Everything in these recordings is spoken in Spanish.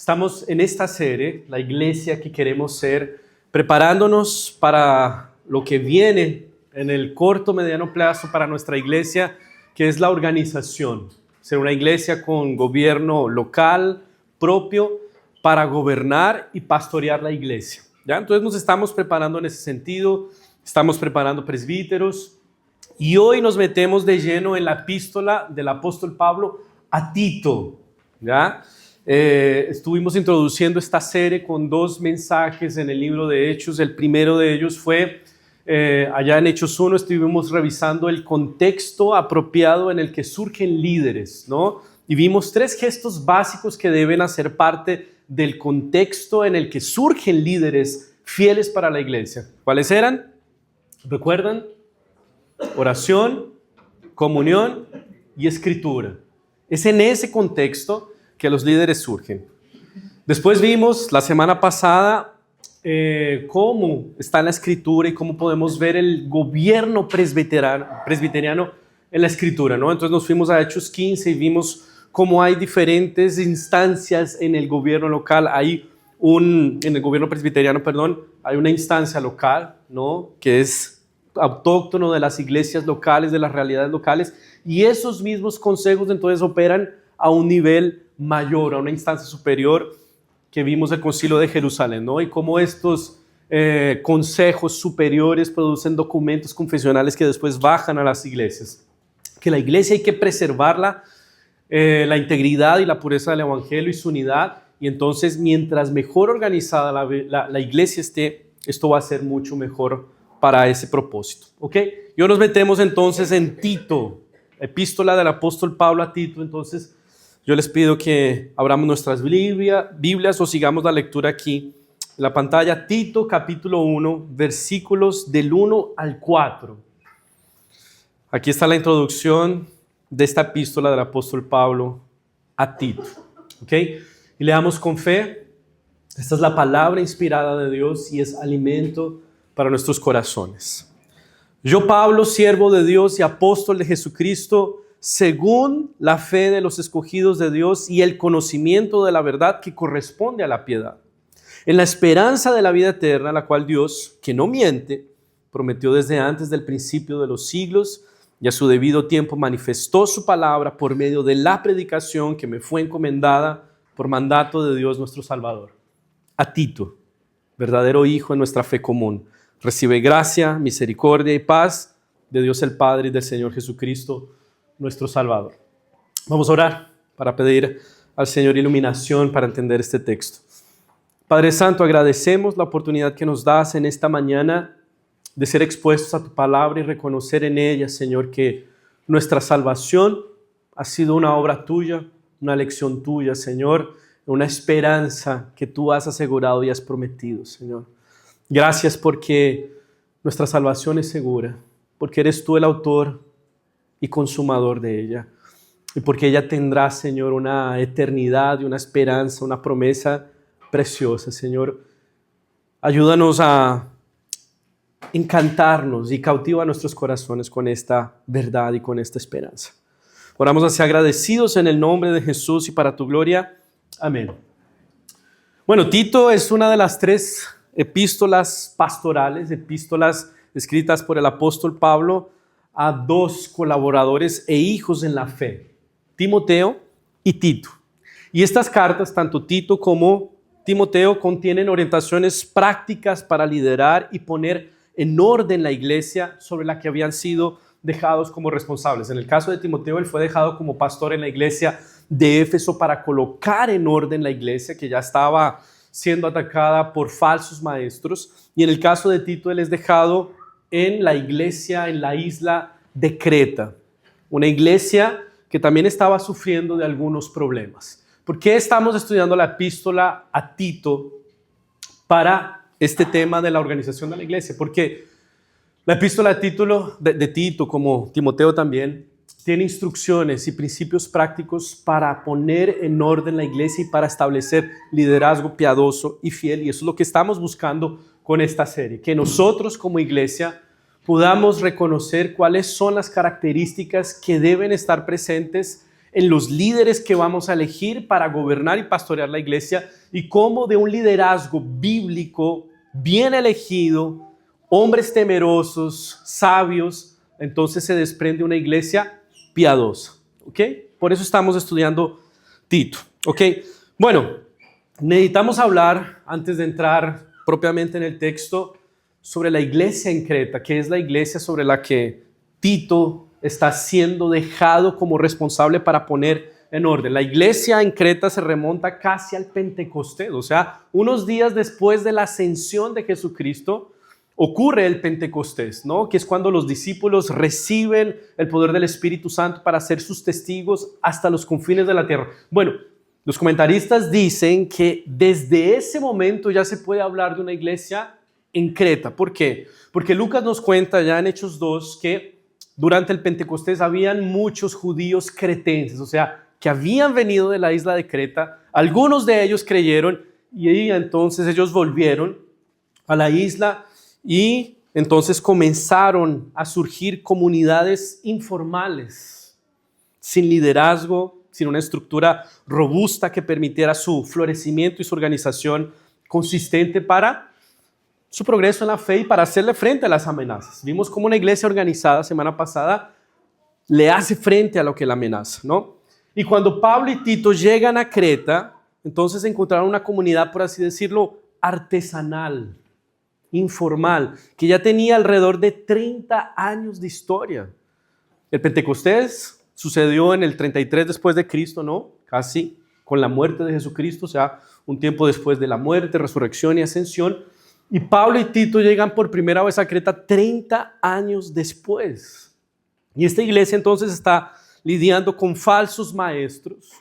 Estamos en esta serie, la iglesia que queremos ser, preparándonos para lo que viene en el corto, mediano plazo para nuestra iglesia, que es la organización. Ser una iglesia con gobierno local, propio, para gobernar y pastorear la iglesia. ¿Ya? Entonces nos estamos preparando en ese sentido, estamos preparando presbíteros y hoy nos metemos de lleno en la epístola del apóstol Pablo a Tito. ¿Ya? Estuvimos introduciendo esta serie con dos mensajes en el libro de Hechos. El primero de ellos fue allá en Hechos 1, estuvimos revisando el contexto apropiado en el que surgen líderes, ¿no? Y vimos tres gestos básicos que deben hacer parte del contexto en el que surgen líderes fieles para la iglesia. ¿Cuáles eran? ¿Recuerdan? Oración, comunión y escritura. Es en ese contexto que los líderes surgen. Después vimos la semana pasada cómo está en la escritura y cómo podemos ver el gobierno presbiteriano en la escritura, ¿no? Entonces nos fuimos a Hechos 15 y vimos cómo hay diferentes instancias en el gobierno local. En el gobierno presbiteriano, hay una instancia local, ¿no? Que es autóctono de las iglesias locales, de las realidades locales, y esos mismos consejos entonces operan a un nivel mayor, a una instancia superior, que vimos el Concilio de Jerusalén, ¿no? Y cómo estos consejos superiores producen documentos confesionales que después bajan a las iglesias. Que la iglesia hay que preservarla, la integridad y la pureza del evangelio y su unidad, y entonces mientras mejor organizada la iglesia esté, esto va a ser mucho mejor para ese propósito, ¿ok? Y hoy nos metemos entonces en Tito, epístola del apóstol Pablo a Tito. Entonces yo les pido que abramos nuestras Biblias o sigamos la lectura aquí en la pantalla. Tito capítulo 1, versículos del 1 al 4. Aquí está la introducción de esta epístola del apóstol Pablo a Tito. ¿Ok? Y leamos con fe. Esta es la palabra inspirada de Dios y es alimento para nuestros corazones. Yo, Pablo, siervo de Dios y apóstol de Jesucristo, según la fe de los escogidos de Dios y el conocimiento de la verdad que corresponde a la piedad, en la esperanza de la vida eterna, la cual Dios, que no miente, prometió desde antes del principio de los siglos, y a su debido tiempo manifestó su palabra por medio de la predicación que me fue encomendada por mandato de Dios nuestro Salvador. A Tito, verdadero hijo en nuestra fe común, recibe gracia, misericordia y paz de Dios el Padre y del Señor Jesucristo, nuestro Salvador. Vamos a orar para pedir al Señor iluminación para entender este texto. Padre Santo, agradecemos la oportunidad que nos das en esta mañana de ser expuestos a tu palabra y reconocer en ella, Señor, que nuestra salvación ha sido una obra tuya, una lección tuya, Señor, una esperanza que tú has asegurado y has prometido, Señor. Gracias porque nuestra salvación es segura, porque eres tú el autor y consumador de ella, y porque ella tendrá, Señor, una eternidad y una esperanza, una promesa preciosa, Señor. Ayúdanos a encantarnos y cautiva nuestros corazones con esta verdad y con esta esperanza. Oramos así agradecidos en el nombre de Jesús y para tu gloria. Amén. Bueno, Tito es una de las tres epístolas pastorales, epístolas escritas por el apóstol Pablo a dos colaboradores e hijos en la fe, Timoteo y Tito. Y estas cartas, tanto Tito como Timoteo, contienen orientaciones prácticas para liderar y poner en orden la iglesia sobre la que habían sido dejados como responsables. En el caso de Timoteo, él fue dejado como pastor en la iglesia de Éfeso para colocar en orden la iglesia que ya estaba siendo atacada por falsos maestros. Y en el caso de Tito, él es dejado en la iglesia en la isla de Creta, una iglesia que también estaba sufriendo de algunos problemas. ¿Por qué estamos estudiando la epístola a Tito para este tema de la organización de la iglesia? Porque la epístola de Tito, como Timoteo también, tiene instrucciones y principios prácticos para poner en orden la iglesia y para establecer liderazgo piadoso y fiel. Y eso es lo que estamos buscando con esta serie, que nosotros como iglesia podamos reconocer cuáles son las características que deben estar presentes en los líderes que vamos a elegir para gobernar y pastorear la iglesia y cómo de un liderazgo bíblico bien elegido, hombres temerosos, sabios, entonces se desprende una iglesia piadosa. ¿Ok? Por eso estamos estudiando Tito. ¿Ok? Bueno, necesitamos hablar, antes de entrar propiamente en el texto, sobre la iglesia en Creta, que es la iglesia sobre la que Tito está siendo dejado como responsable para poner en orden. La iglesia en Creta se remonta casi al Pentecostés, o sea, unos días después de la ascensión de Jesucristo, ocurre el Pentecostés, ¿no? Que es cuando los discípulos reciben el poder del Espíritu Santo para ser sus testigos hasta los confines de la tierra. Bueno, los comentaristas dicen que desde ese momento ya se puede hablar de una iglesia en Creta. ¿Por qué? Porque Lucas nos cuenta ya en Hechos 2 que durante el Pentecostés habían muchos judíos cretenses, o sea, que habían venido de la isla de Creta. Algunos de ellos creyeron y entonces ellos volvieron a la isla y entonces comenzaron a surgir comunidades informales, sin liderazgo, sin una estructura robusta que permitiera su florecimiento y su organización consistente para su progreso en la fe y para hacerle frente a las amenazas. Vimos cómo una iglesia organizada semana pasada le hace frente a lo que la amenaza, ¿no? Y cuando Pablo y Tito llegan a Creta, entonces encontraron una comunidad, por así decirlo, artesanal, informal, que ya tenía alrededor de 30 años de historia. El Pentecostés sucedió en el 33 después de Cristo, ¿no? Casi con la muerte de Jesucristo, o sea, un tiempo después de la muerte, resurrección y ascensión. Y Pablo y Tito llegan por primera vez a Creta 30 años después. Y esta iglesia entonces está lidiando con falsos maestros,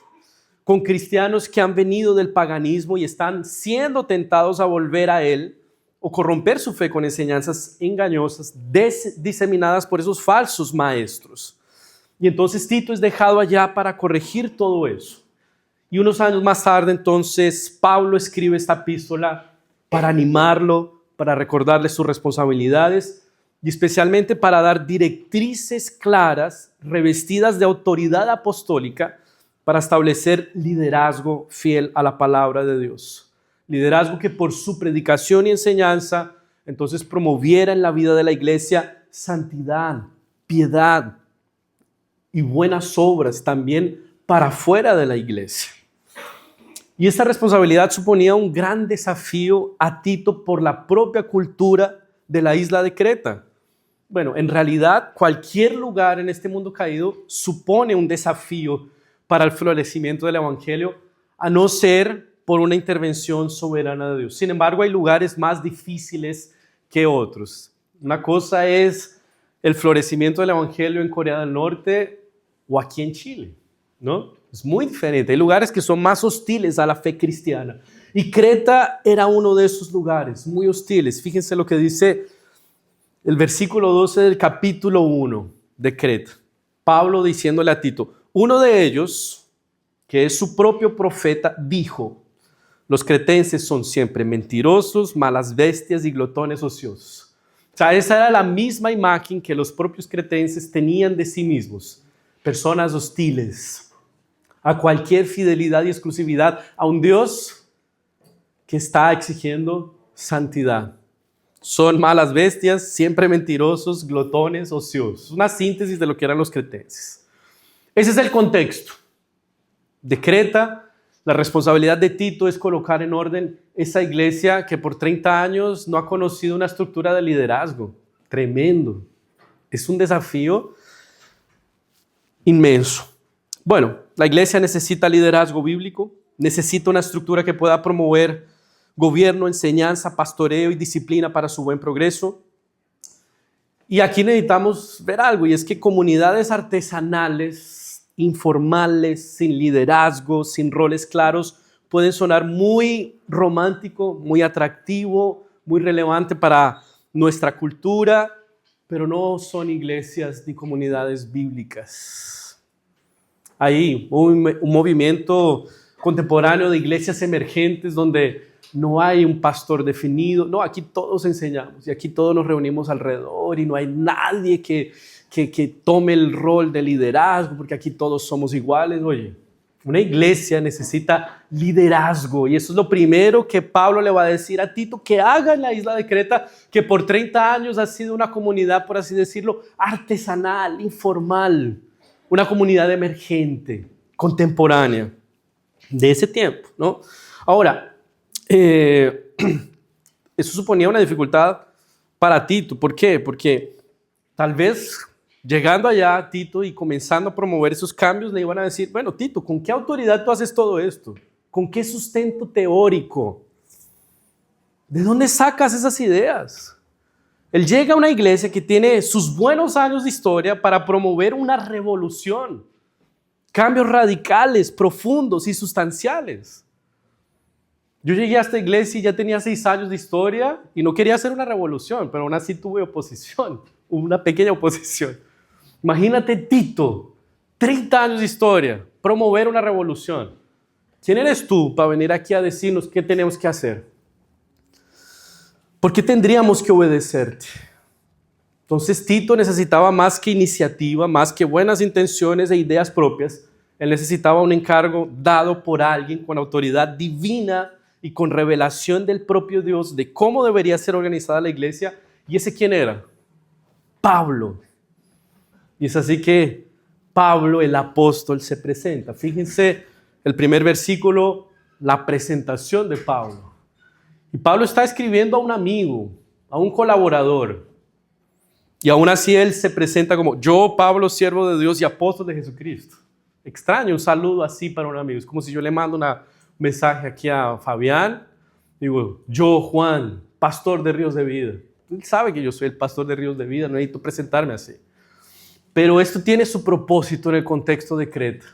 con cristianos que han venido del paganismo y están siendo tentados a volver a él o corromper su fe con enseñanzas engañosas diseminadas por esos falsos maestros. Y entonces Tito es dejado allá para corregir todo eso. Y unos años más tarde entonces Pablo escribe esta epístola para animarlo, para recordarle sus responsabilidades y especialmente para dar directrices claras, revestidas de autoridad apostólica, para establecer liderazgo fiel a la palabra de Dios. Liderazgo que por su predicación y enseñanza entonces promoviera en la vida de la iglesia santidad, piedad y buenas obras también para fuera de la iglesia. Y esta responsabilidad suponía un gran desafío a Tito por la propia cultura de la isla de Creta. Bueno, en realidad cualquier lugar en este mundo caído supone un desafío para el florecimiento del evangelio, a no ser por una intervención soberana de Dios. Sin embargo, hay lugares más difíciles que otros. Una cosa es el florecimiento del evangelio en Corea del Norte o aquí en Chile, ¿no? Es muy diferente. Hay lugares que son más hostiles a la fe cristiana. Y Creta era uno de esos lugares, muy hostiles. Fíjense lo que dice el versículo 12 del capítulo 1 de Creta. Pablo diciéndole a Tito, uno de ellos, que es su propio profeta, dijo, los cretenses son siempre mentirosos, malas bestias y glotones ociosos. O sea, esa era la misma imagen que los propios cretenses tenían de sí mismos. Personas hostiles a cualquier fidelidad y exclusividad a un Dios que está exigiendo santidad. Son malas bestias, siempre mentirosos, glotones, ociosos. Una síntesis de lo que eran los cretenses. Ese es el contexto de Creta. La responsabilidad de Tito es colocar en orden esa iglesia que por 30 años no ha conocido una estructura de liderazgo. Tremendo. Es un desafío inmenso. Bueno, la iglesia necesita liderazgo bíblico, necesita una estructura que pueda promover gobierno, enseñanza, pastoreo y disciplina para su buen progreso. Y aquí necesitamos ver algo, y es que comunidades artesanales, informales, sin liderazgo, sin roles claros, pueden sonar muy romántico, muy atractivo, muy relevante para nuestra cultura, pero no son iglesias ni comunidades bíblicas. Hay un movimiento contemporáneo de iglesias emergentes donde no hay un pastor definido. No, aquí todos enseñamos y aquí todos nos reunimos alrededor y no hay nadie que que tome el rol de liderazgo, porque aquí todos somos iguales. Oye, una iglesia necesita liderazgo y eso es lo primero que Pablo le va a decir a Tito que haga en la isla de Creta, que por 30 años ha sido una comunidad, por así decirlo, artesanal, informal, una comunidad emergente, contemporánea, de ese tiempo, ¿no? Ahora, eso suponía una dificultad para Tito. ¿Por qué? Porque tal vez llegando allá Tito y comenzando a promover esos cambios, le iban a decir, bueno, Tito, ¿con qué autoridad tú haces todo esto? ¿Con qué sustento teórico? ¿De dónde sacas esas ideas? Él llega a una iglesia que tiene sus buenos años de historia para promover una revolución, cambios radicales, profundos y sustanciales. Yo llegué a esta iglesia y ya tenía 6 años de historia y no quería hacer una revolución, pero aún así tuve oposición, una pequeña oposición. Imagínate Tito, 30 años de historia, promover una revolución. ¿Quién eres tú para venir aquí a decirnos qué tenemos que hacer? ¿Por qué tendríamos que obedecerte? Entonces Tito necesitaba más que iniciativa, más que buenas intenciones e ideas propias. Él necesitaba un encargo dado por alguien con autoridad divina y con revelación del propio Dios de cómo debería ser organizada la iglesia. ¿Y ese quién era? Pablo. Y es así que Pablo, el apóstol, se presenta. Fíjense el primer versículo, la presentación de Pablo. Y Pablo está escribiendo a un amigo, a un colaborador. Y aún así él se presenta como yo, Pablo, siervo de Dios y apóstol de Jesucristo. Extraño un saludo así para un amigo. Es como si yo le mando un mensaje aquí a Fabián. Digo, yo, Juan, pastor de Ríos de Vida. Él sabe que yo soy el pastor de Ríos de Vida, no necesito presentarme así. Pero esto tiene su propósito en el contexto de Creta.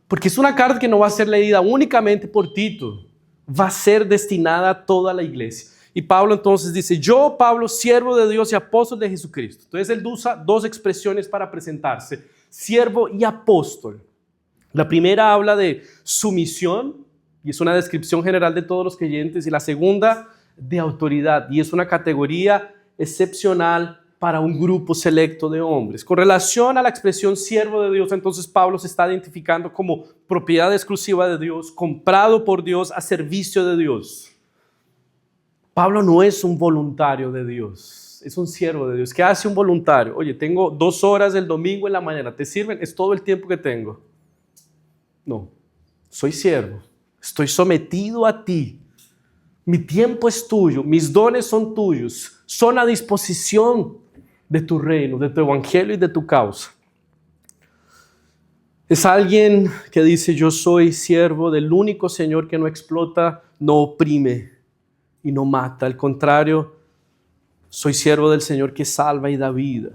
Porque es una carta que no va a ser leída únicamente por Tito. Va a ser destinada a toda la iglesia. Y Pablo entonces dice, yo, Pablo, siervo de Dios y apóstol de Jesucristo. Entonces él usa 2 expresiones para presentarse. Siervo y apóstol. La primera habla de sumisión y es una descripción general de todos los creyentes. Y la segunda de autoridad y es una categoría excepcional para un grupo selecto de hombres. Con relación a la expresión siervo de Dios, entonces Pablo se está identificando como propiedad exclusiva de Dios, comprado por Dios, a servicio de Dios. Pablo no es un voluntario de Dios, es un siervo de Dios. ¿Qué hace un voluntario? Oye, tengo 2 horas el domingo en la mañana, ¿te sirven? Es todo el tiempo que tengo. No, soy siervo, estoy sometido a ti. Mi tiempo es tuyo, mis dones son tuyos, son a disposición de tu reino, de tu evangelio y de tu causa. Es alguien que dice, yo soy siervo del único Señor que no explota, no oprime y no mata. Al contrario, soy siervo del Señor que salva y da vida.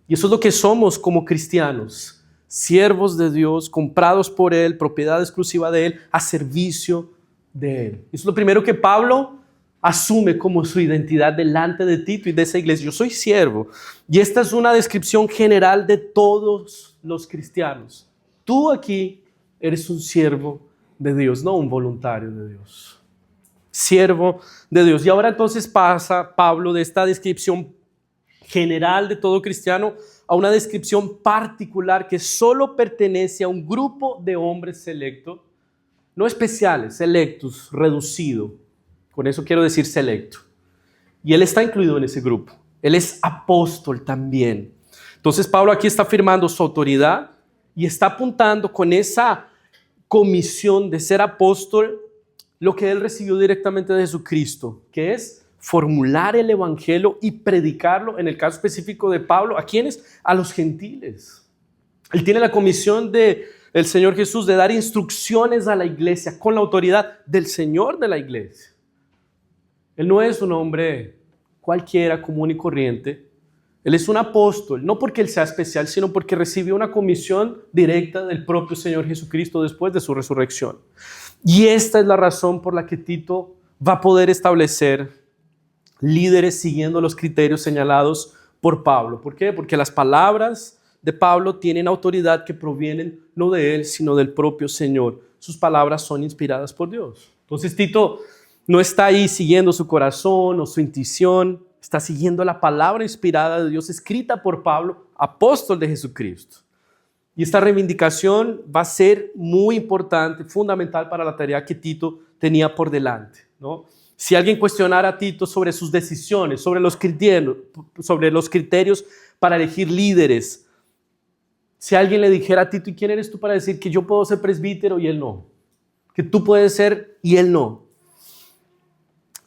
Y eso es lo que somos como cristianos, siervos de Dios, comprados por Él, propiedad exclusiva de Él, a servicio de Él. Eso es lo primero que Pablo asume como su identidad delante de Tito y de esa iglesia. Yo soy siervo. Y esta es una descripción general de todos los cristianos. Tú aquí eres un siervo de Dios, no un voluntario de Dios. Siervo de Dios. Y ahora entonces pasa Pablo de esta descripción general de todo cristiano a una descripción particular que solo pertenece a un grupo de hombres selectos, no especiales, selectos, reducido. Con eso quiero decir selecto. Y él está incluido en ese grupo. Él es apóstol también. Entonces Pablo aquí está afirmando su autoridad y está apuntando con esa comisión de ser apóstol lo que él recibió directamente de Jesucristo, que es formular el evangelio y predicarlo, en el caso específico de Pablo, ¿a quiénes? A los gentiles. Él tiene la comisión del Señor Jesús de dar instrucciones a la iglesia con la autoridad del Señor de la iglesia. Él no es un hombre cualquiera, común y corriente. Él es un apóstol, no porque él sea especial, sino porque recibió una comisión directa del propio Señor Jesucristo después de su resurrección. Y esta es la razón por la que Tito va a poder establecer líderes siguiendo los criterios señalados por Pablo. ¿Por qué? Porque las palabras de Pablo tienen autoridad que provienen no de él, sino del propio Señor. Sus palabras son inspiradas por Dios. Entonces Tito no está ahí siguiendo su corazón o su intuición. está siguiendo la palabra inspirada de Dios, escrita por Pablo, apóstol de Jesucristo. Y esta reivindicación va a ser muy importante, fundamental para la tarea que Tito tenía por delante, ¿no? Si alguien cuestionara a Tito sobre sus decisiones, sobre los criterios para elegir líderes, si alguien le dijera a Tito, ¿y quién eres tú para decir que yo puedo ser presbítero y él no? Que tú puedes ser y él no.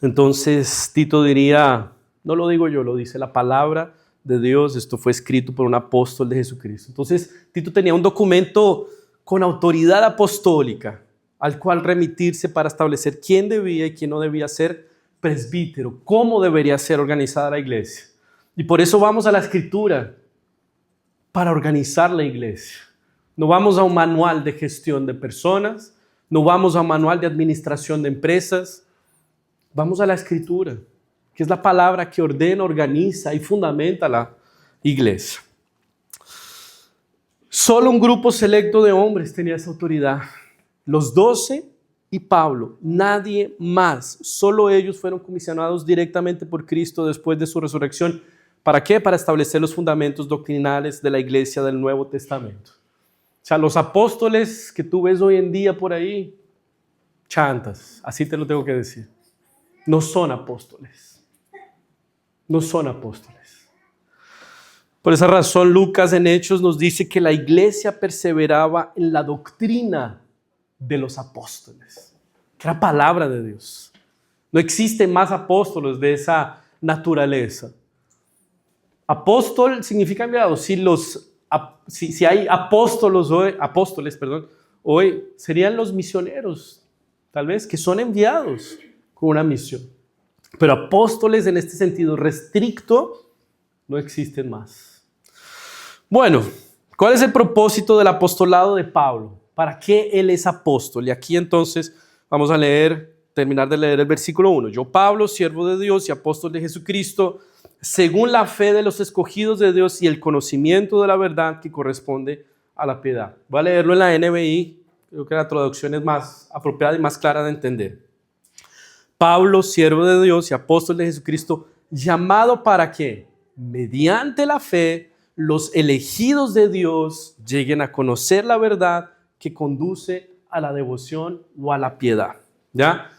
Entonces Tito diría, no lo digo yo, lo dice la palabra de Dios, esto fue escrito por un apóstol de Jesucristo. Entonces Tito tenía un documento con autoridad apostólica al cual remitirse para establecer quién debía y quién no debía ser presbítero, cómo debería ser organizada la iglesia. Y por eso vamos a la Escritura, para organizar la iglesia. No vamos a un manual de gestión de personas, no vamos a un manual de administración de empresas, vamos a la Escritura, que es la palabra que ordena, organiza y fundamenta la iglesia. Solo un grupo selecto de hombres tenía esa autoridad. Los 12 y Pablo, nadie más. Solo ellos fueron comisionados directamente por Cristo después de su resurrección. ¿Para qué? Para establecer los fundamentos doctrinales de la iglesia del Nuevo Testamento. O sea, los apóstoles que tú ves hoy en día por ahí, chantas, así te lo tengo que decir. No son apóstoles. No son apóstoles. Por esa razón, Lucas en Hechos nos dice que la iglesia perseveraba en la doctrina de los apóstoles, que era palabra de Dios. No existen más apóstoles de esa naturaleza. Apóstol significa enviado. Si hay apóstoles hoy serían los misioneros, tal vez, que son enviados con una misión. Pero apóstoles en este sentido restricto no existen más. Bueno, ¿cuál es el propósito del apostolado de Pablo? ¿Para qué él es apóstol? Y aquí entonces vamos a terminar de leer el versículo 1. Yo, Pablo, siervo de Dios y apóstol de Jesucristo, según la fe de los escogidos de Dios y el conocimiento de la verdad que corresponde a la piedad. Voy a leerlo en la NBI, creo que la traducción es más apropiada y más clara de entender. Pablo, siervo de Dios y apóstol de Jesucristo, llamado para que, mediante la fe, los elegidos de Dios lleguen a conocer la verdad que conduce a la devoción o a la piedad. ¿Ya?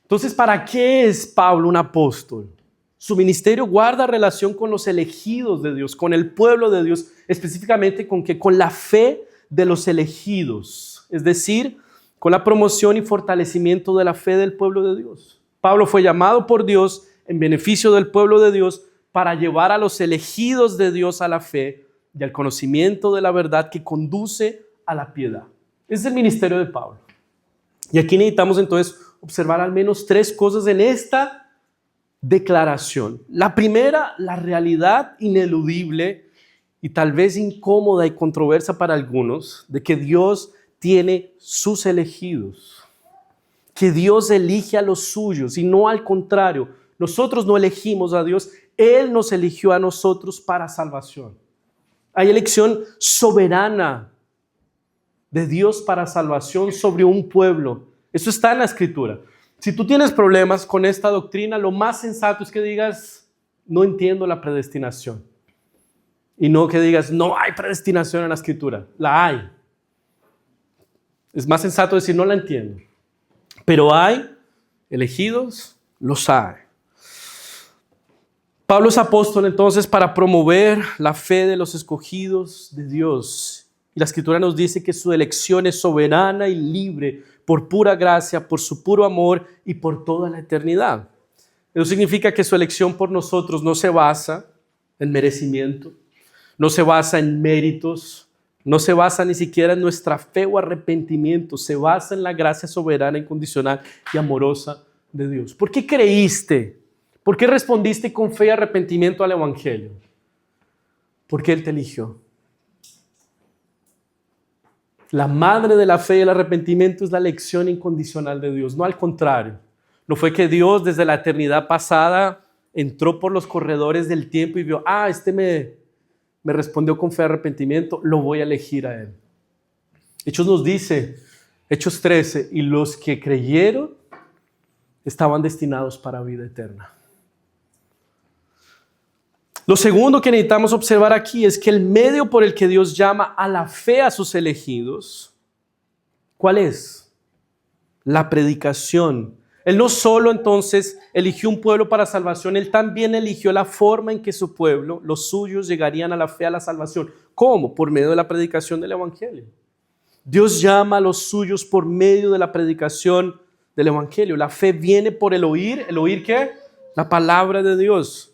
Entonces, ¿para qué es Pablo un apóstol? Su ministerio guarda relación con los elegidos de Dios, con el pueblo de Dios, específicamente con la fe de los elegidos, es decir, con la promoción y fortalecimiento de la fe del pueblo de Dios. Pablo fue llamado por Dios en beneficio del pueblo de Dios para llevar a los elegidos de Dios a la fe y al conocimiento de la verdad que conduce a la piedad. Ese es el ministerio de Pablo. Y aquí necesitamos entonces observar al menos 3 cosas en esta declaración. La primera, la realidad ineludible y tal vez incómoda y controversa para algunos de que Dios tiene sus elegidos, que Dios elige a los suyos y no al contrario. Nosotros no elegimos a Dios, Él nos eligió a nosotros para salvación. Hay elección soberana de Dios para salvación sobre un pueblo. Eso está en la Escritura. Si tú tienes problemas con esta doctrina, lo más sensato es que digas, no entiendo la predestinación. Y no que digas, no hay predestinación en la Escritura. La hay. Es más sensato decir, no la entiendo. Pero hay elegidos, los hay. Pablo es apóstol entonces para promover la fe de los escogidos de Dios. Y la Escritura nos dice que su elección es soberana y libre por pura gracia, por su puro amor y por toda la eternidad. Eso significa que su elección por nosotros no se basa en merecimiento, no se basa en méritos, no se basa ni siquiera en nuestra fe o arrepentimiento, se basa en la gracia soberana, incondicional y amorosa de Dios. ¿Por qué creíste? ¿Por qué respondiste con fe y arrepentimiento al Evangelio? Porque Él te eligió. La madre de la fe y el arrepentimiento es la elección incondicional de Dios, no al contrario. No fue que Dios desde la eternidad pasada entró por los corredores del tiempo y vio, este me respondió con fe y arrepentimiento, lo voy a elegir a él. Hechos nos dice, Hechos 13, y los que creyeron estaban destinados para vida eterna. Lo segundo que necesitamos observar aquí es que el medio por el que Dios llama a la fe a sus elegidos, ¿cuál es? La predicación. Él no solo entonces eligió un pueblo para salvación, Él también eligió la forma en que su pueblo, los suyos, llegarían a la fe, a la salvación. ¿Cómo? Por medio de la predicación del Evangelio. Dios llama a los suyos por medio de la predicación del Evangelio. La fe viene por ¿el oír qué? La palabra de Dios.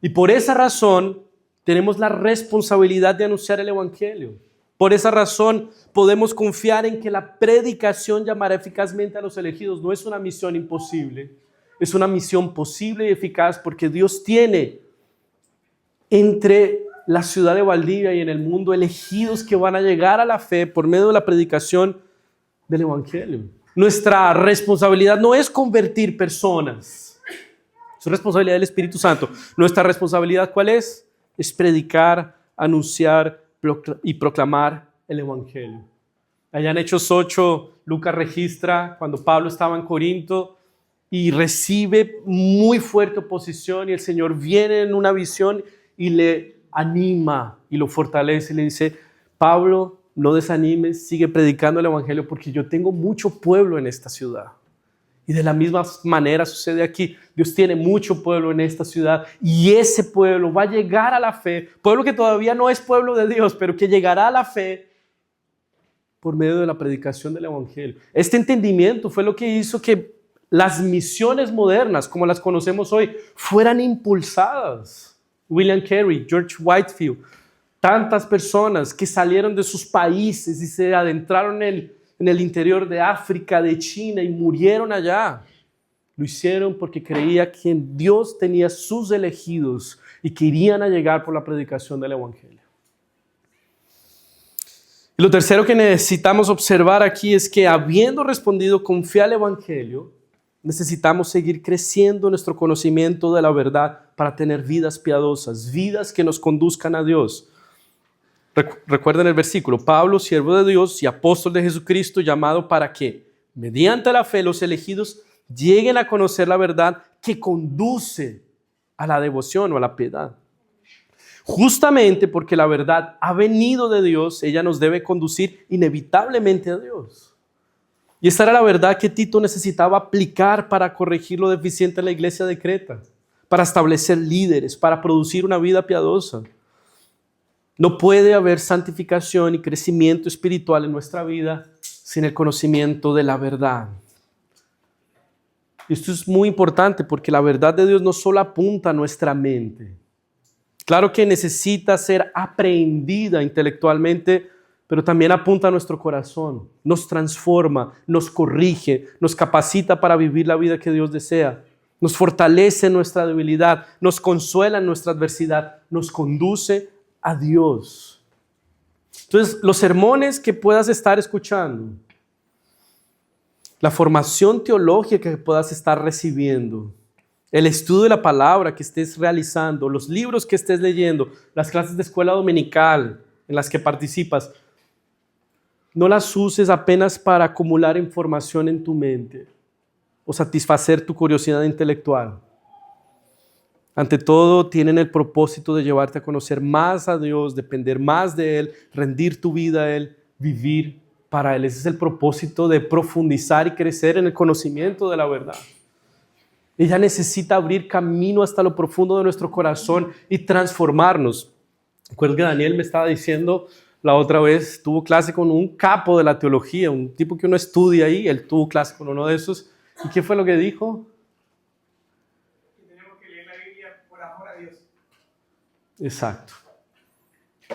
Y por esa razón tenemos la responsabilidad de anunciar el Evangelio. Por esa razón podemos confiar en que la predicación llamará eficazmente a los elegidos. No es una misión imposible, es una misión posible y eficaz porque Dios tiene entre la ciudad de Valdivia y en el mundo elegidos que van a llegar a la fe por medio de la predicación del Evangelio. Nuestra responsabilidad no es convertir personas. Es responsabilidad del Espíritu Santo. Nuestra responsabilidad, ¿cuál es? Es predicar, anunciar y proclamar el Evangelio. Allá en Hechos 8, Lucas registra cuando Pablo estaba en Corinto y recibe muy fuerte oposición y el Señor viene en una visión y le anima y lo fortalece y le dice: Pablo, no desanimes, sigue predicando el Evangelio porque yo tengo mucho pueblo en esta ciudad. Y de la misma manera sucede aquí. Dios tiene mucho pueblo en esta ciudad y ese pueblo va a llegar a la fe, pueblo que todavía no es pueblo de Dios, pero que llegará a la fe por medio de la predicación del Evangelio. Este entendimiento fue lo que hizo que las misiones modernas, como las conocemos hoy, fueran impulsadas. William Carey, George Whitefield, tantas personas que salieron de sus países y se adentraron en el interior de África, de China y murieron allá. Lo hicieron porque creía que en Dios tenía sus elegidos y que irían a llegar por la predicación del Evangelio. Y lo tercero que necesitamos observar aquí es que habiendo respondido con fe al Evangelio, necesitamos seguir creciendo en nuestro conocimiento de la verdad para tener vidas piadosas, vidas que nos conduzcan a Dios. Recuerden el versículo: Pablo, siervo de Dios y apóstol de Jesucristo, llamado para que, mediante la fe, los elegidos lleguen a conocer la verdad que conduce a la devoción o a la piedad. Justamente porque la verdad ha venido de Dios, ella nos debe conducir inevitablemente a Dios. Y esta era la verdad que Tito necesitaba aplicar para corregir lo deficiente en la iglesia de Creta, para establecer líderes, para producir una vida piadosa. No puede haber santificación y crecimiento espiritual en nuestra vida sin el conocimiento de la verdad. Esto es muy importante porque la verdad de Dios no solo apunta a nuestra mente. Claro que necesita ser aprehendida intelectualmente, pero también apunta a nuestro corazón. Nos transforma, nos corrige, nos capacita para vivir la vida que Dios desea. Nos fortalece en nuestra debilidad, nos consuela en nuestra adversidad, nos conduce a Dios. Entonces, los sermones que puedas estar escuchando, la formación teológica que puedas estar recibiendo, el estudio de la palabra que estés realizando, los libros que estés leyendo, las clases de escuela dominical en las que participas, no las uses apenas para acumular información en tu mente o satisfacer tu curiosidad intelectual. Ante todo, tienen el propósito de llevarte a conocer más a Dios, depender más de Él, rendir tu vida a Él, vivir para Él. Ese es el propósito de profundizar y crecer en el conocimiento de la verdad. Ella necesita abrir camino hasta lo profundo de nuestro corazón y transformarnos. Recuerdo que Daniel me estaba diciendo la otra vez, tuvo clase con un capo de la teología, un tipo que uno estudia ahí, él tuvo clase con uno de esos. ¿Y qué fue lo que dijo? Exacto.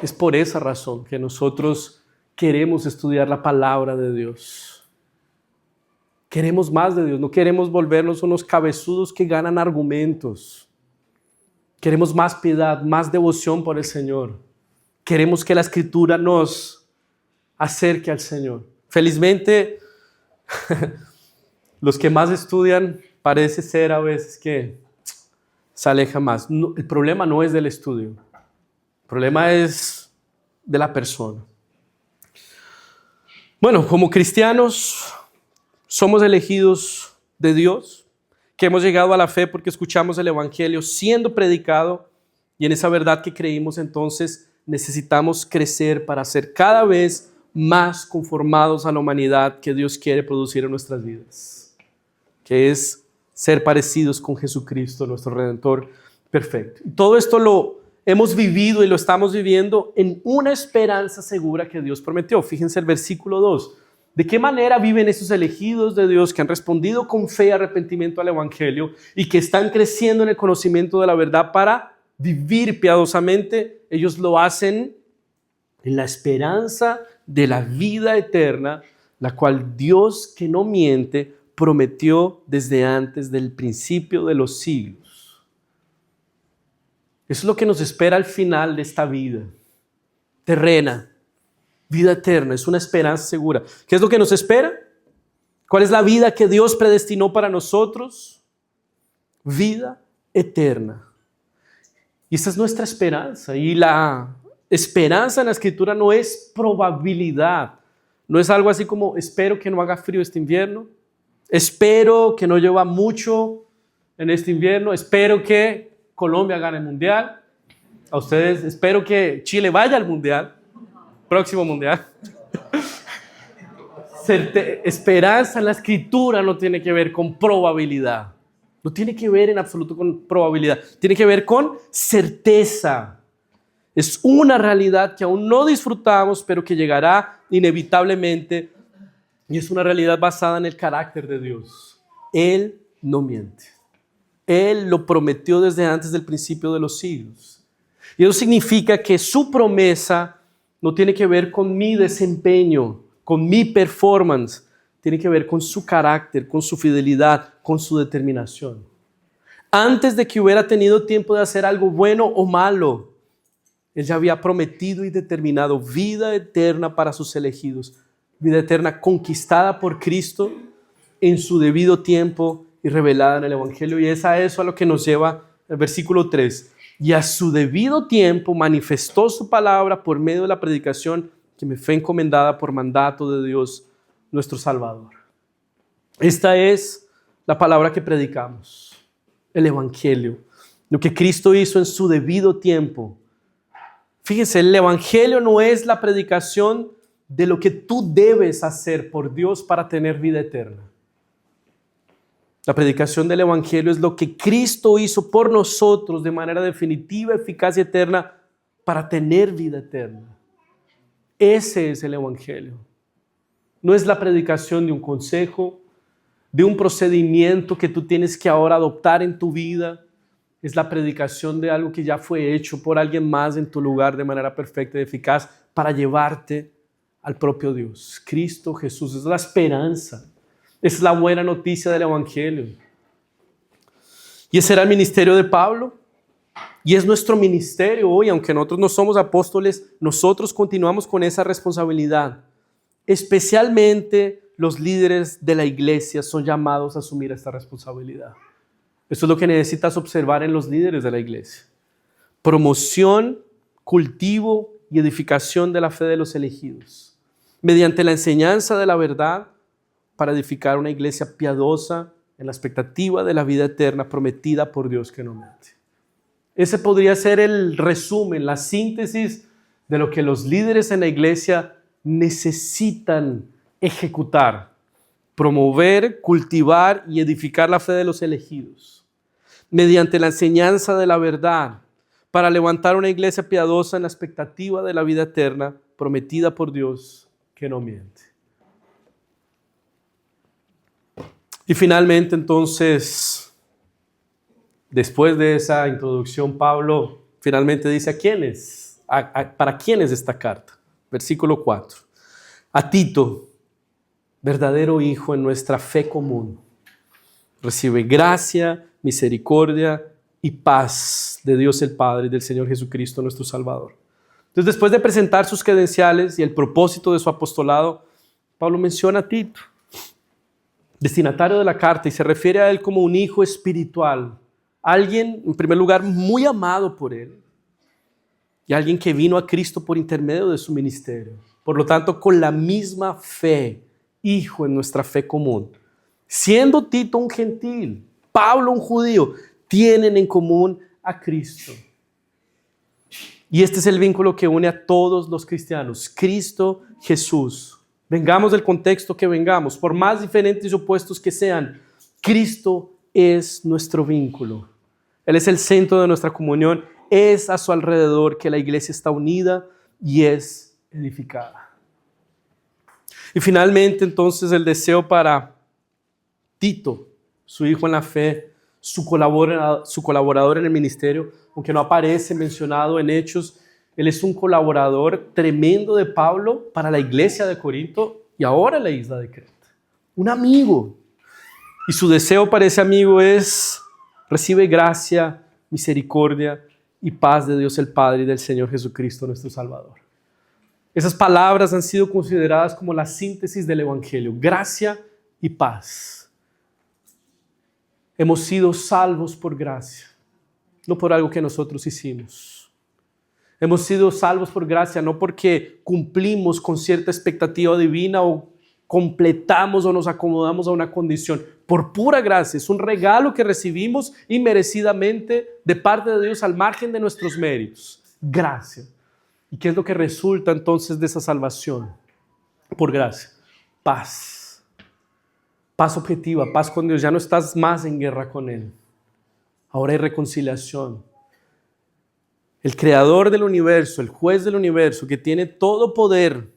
Es por esa razón que nosotros queremos estudiar la palabra de Dios. Queremos más de Dios, no queremos volvernos unos cabezudos que ganan argumentos. Queremos más piedad, más devoción por el Señor. Queremos que la Escritura nos acerque al Señor. Felizmente, los que más estudian parece ser a veces que se aleja más. No, el problema no es del estudio, el problema es de la persona. Bueno, como cristianos somos elegidos de Dios, que hemos llegado a la fe porque escuchamos el Evangelio siendo predicado Y en esa verdad que creímos, entonces necesitamos crecer para ser cada vez más conformados a la humanidad que Dios quiere producir en nuestras vidas, que es ser parecidos con Jesucristo, nuestro Redentor perfecto. Y todo esto lo hemos vivido y lo estamos viviendo en una esperanza segura que Dios prometió. Fíjense el versículo 2. ¿De qué manera viven esos elegidos de Dios que han respondido con fe y arrepentimiento al Evangelio y que están creciendo en el conocimiento de la verdad para vivir piadosamente? Ellos lo hacen en la esperanza de la vida eterna, la cual Dios, que no miente, prometió desde antes del principio de los siglos. Eso es lo que nos espera al final de esta vida terrena. Vida eterna, es una esperanza segura. ¿Qué es lo que nos espera? ¿Cuál es la vida que Dios predestinó para nosotros? Vida eterna. Y esa es nuestra esperanza. Y la esperanza en la Escritura no es probabilidad. No es algo así como espero que no haga frío este invierno. Espero que no llueva mucho en este invierno. Espero que Colombia gane el mundial. A ustedes, espero que Chile vaya al mundial. Próximo mundial. Esperanza en la Escritura no tiene que ver con probabilidad. No tiene que ver en absoluto con probabilidad. Tiene que ver con certeza. Es una realidad que aún no disfrutamos, pero que llegará inevitablemente. Y es una realidad basada en el carácter de Dios. Él no miente. Él lo prometió desde antes del principio de los siglos. Y eso significa que su promesa no tiene que ver con mi desempeño, con mi performance. Tiene que ver con su carácter, con su fidelidad, con su determinación. Antes de que hubiera tenido tiempo de hacer algo bueno o malo, Él ya había prometido y determinado vida eterna para sus elegidos. Vida eterna conquistada por Cristo en su debido tiempo y revelada en el Evangelio. Y es a eso a lo que nos lleva el versículo 3. Y a su debido tiempo manifestó su palabra por medio de la predicación que me fue encomendada por mandato de Dios, nuestro Salvador. Esta es la palabra que predicamos, el Evangelio, lo que Cristo hizo en su debido tiempo. Fíjense, el Evangelio no es la predicación de lo que tú debes hacer por Dios para tener vida eterna. La predicación del Evangelio es lo que Cristo hizo por nosotros de manera definitiva, eficaz y eterna para tener vida eterna. Ese es el Evangelio. No es la predicación de un consejo, de un procedimiento que tú tienes que ahora adoptar en tu vida. Es la predicación de algo que ya fue hecho por alguien más en tu lugar de manera perfecta y eficaz para llevarte al propio Dios. Cristo Jesús es la esperanza. Es la buena noticia del Evangelio. Y ese era el ministerio de Pablo. Y es nuestro ministerio hoy, aunque nosotros no somos apóstoles, nosotros continuamos con esa responsabilidad. Especialmente los líderes de la iglesia son llamados a asumir esta responsabilidad. Esto es lo que necesitas observar en los líderes de la iglesia. Promoción, cultivo y edificación de la fe de los elegidos. Mediante la enseñanza de la verdad, para edificar una iglesia piadosa en la expectativa de la vida eterna prometida por Dios que no miente. Ese podría ser el resumen, la síntesis de lo que los líderes en la iglesia necesitan ejecutar, promover, cultivar y edificar la fe de los elegidos, mediante la enseñanza de la verdad, para levantar una iglesia piadosa en la expectativa de la vida eterna prometida por Dios que no miente. Y finalmente, entonces, después de esa introducción, Pablo finalmente dice: ¿a quiénes? ¿Para quiénes esta carta? Versículo 4. A Tito, verdadero hijo en nuestra fe común, recibe gracia, misericordia y paz de Dios el Padre y del Señor Jesucristo nuestro Salvador. Entonces, después de presentar sus credenciales y el propósito de su apostolado, Pablo menciona a Tito, destinatario de la carta, y se refiere a él como un hijo espiritual, alguien, en primer lugar, muy amado por él, y alguien que vino a Cristo por intermedio de su ministerio. Por lo tanto, con la misma fe, hijo en nuestra fe común. Siendo Tito un gentil, Pablo un judío, tienen en común a Cristo. Y este es el vínculo que une a todos los cristianos, Cristo Jesús. Vengamos del contexto que vengamos, por más diferentes y opuestos que sean, Cristo es nuestro vínculo. Él es el centro de nuestra comunión, es a su alrededor que la iglesia está unida y es edificada. Y finalmente, entonces, el deseo para Tito, su hijo en la fe, su colaborador en el ministerio, aunque no aparece mencionado en Hechos, él es un colaborador tremendo de Pablo para la iglesia de Corinto y ahora en la isla de Creta. Un amigo. Y su deseo para ese amigo es: recibe gracia, misericordia y paz de Dios el Padre y del Señor Jesucristo nuestro Salvador. Esas palabras han sido consideradas como la síntesis del Evangelio: gracia y paz. Hemos sido salvos por gracia, no por algo que nosotros hicimos. Hemos sido salvos por gracia no porque cumplimos con cierta expectativa divina o completamos o nos acomodamos a una condición. Por pura gracia, es un regalo que recibimos inmerecidamente de parte de Dios al margen de nuestros méritos. Gracia. ¿Y qué es lo que resulta entonces de esa salvación? Por gracia. Paz. Paz objetiva, paz con Dios. Ya no estás más en guerra con Él. Ahora hay reconciliación. El creador del universo, el juez del universo, que tiene todo poder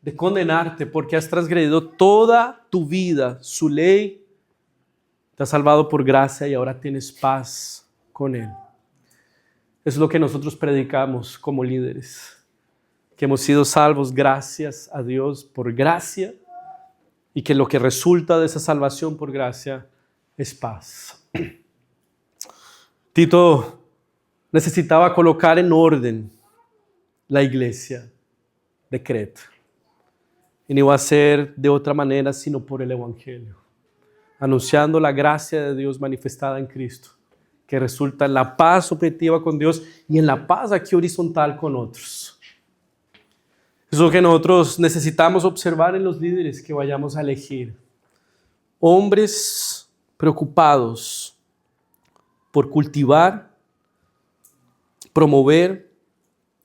de condenarte porque has transgredido toda tu vida, su ley, te ha salvado por gracia y ahora tienes paz con Él. Eso es lo que nosotros predicamos como líderes, que hemos sido salvos gracias a Dios por gracia y que lo que resulta de esa salvación por gracia es paz. Tito necesitaba colocar en orden la iglesia de Creta. Y no iba a ser de otra manera sino por el Evangelio, anunciando la gracia de Dios manifestada en Cristo, que resulta en la paz objetiva con Dios y en la paz aquí horizontal con otros. Eso es lo que nosotros necesitamos observar en los líderes que vayamos a elegir. Hombres preocupados por cultivar, promover,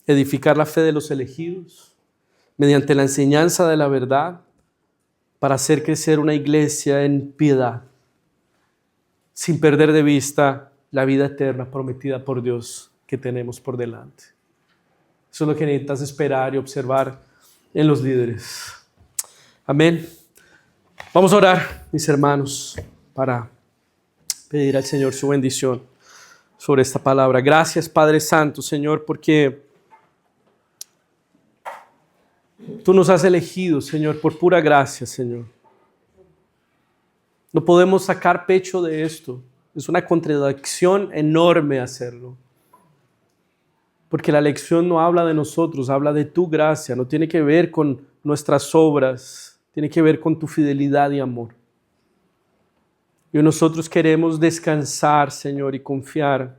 edificar la fe de los elegidos mediante la enseñanza de la verdad para hacer crecer una iglesia en piedad, sin perder de vista la vida eterna prometida por Dios que tenemos por delante. Eso es lo que necesitas esperar y observar en los líderes. Amén. Vamos a orar, mis hermanos, para pedir al Señor su bendición sobre esta palabra. Gracias, Padre Santo, Señor, porque tú nos has elegido, Señor, por pura gracia, Señor. No podemos sacar pecho de esto. Es una contradicción enorme hacerlo. Porque la elección no habla de nosotros, habla de tu gracia. No tiene que ver con nuestras obras, tiene que ver con tu fidelidad y amor. Y nosotros queremos descansar, Señor, y confiar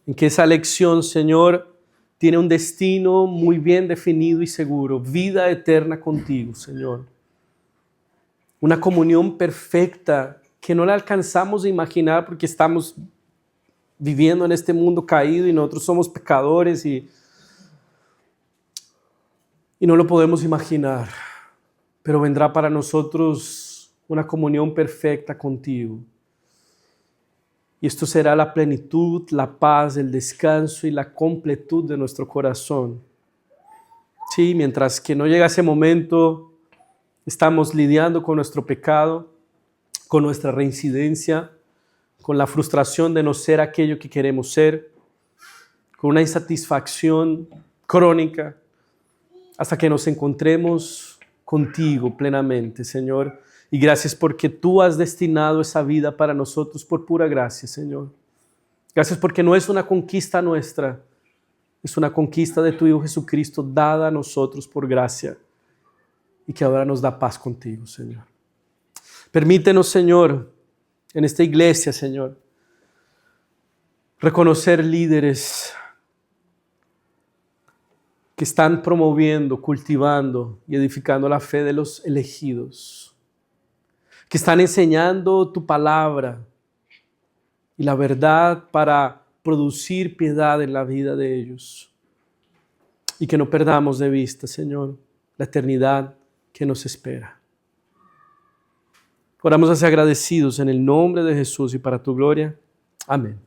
en que esa elección, Señor, tiene un destino muy bien definido y seguro. Vida eterna contigo, Señor. Una comunión perfecta que no la alcanzamos a imaginar porque estamos viviendo en este mundo caído y nosotros somos pecadores y no lo podemos imaginar. Pero vendrá para nosotros una comunión perfecta contigo. Y esto será la plenitud, la paz, el descanso y la completud de nuestro corazón. Sí, mientras que no llega ese momento, estamos lidiando con nuestro pecado, con nuestra reincidencia, con la frustración de no ser aquello que queremos ser, con una insatisfacción crónica, hasta que nos encontremos contigo plenamente, Señor. Y gracias porque tú has destinado esa vida para nosotros por pura gracia, Señor. Gracias porque no es una conquista nuestra, es una conquista de tu Hijo Jesucristo dada a nosotros por gracia y que ahora nos da paz contigo, Señor. Permítenos, Señor, en esta iglesia, Señor, reconocer líderes que están promoviendo, cultivando y edificando la fe de los elegidos, que están enseñando tu palabra y la verdad para producir piedad en la vida de ellos. Y que no perdamos de vista, Señor, la eternidad que nos espera. Oramos así agradecidos en el nombre de Jesús y para tu gloria. Amén.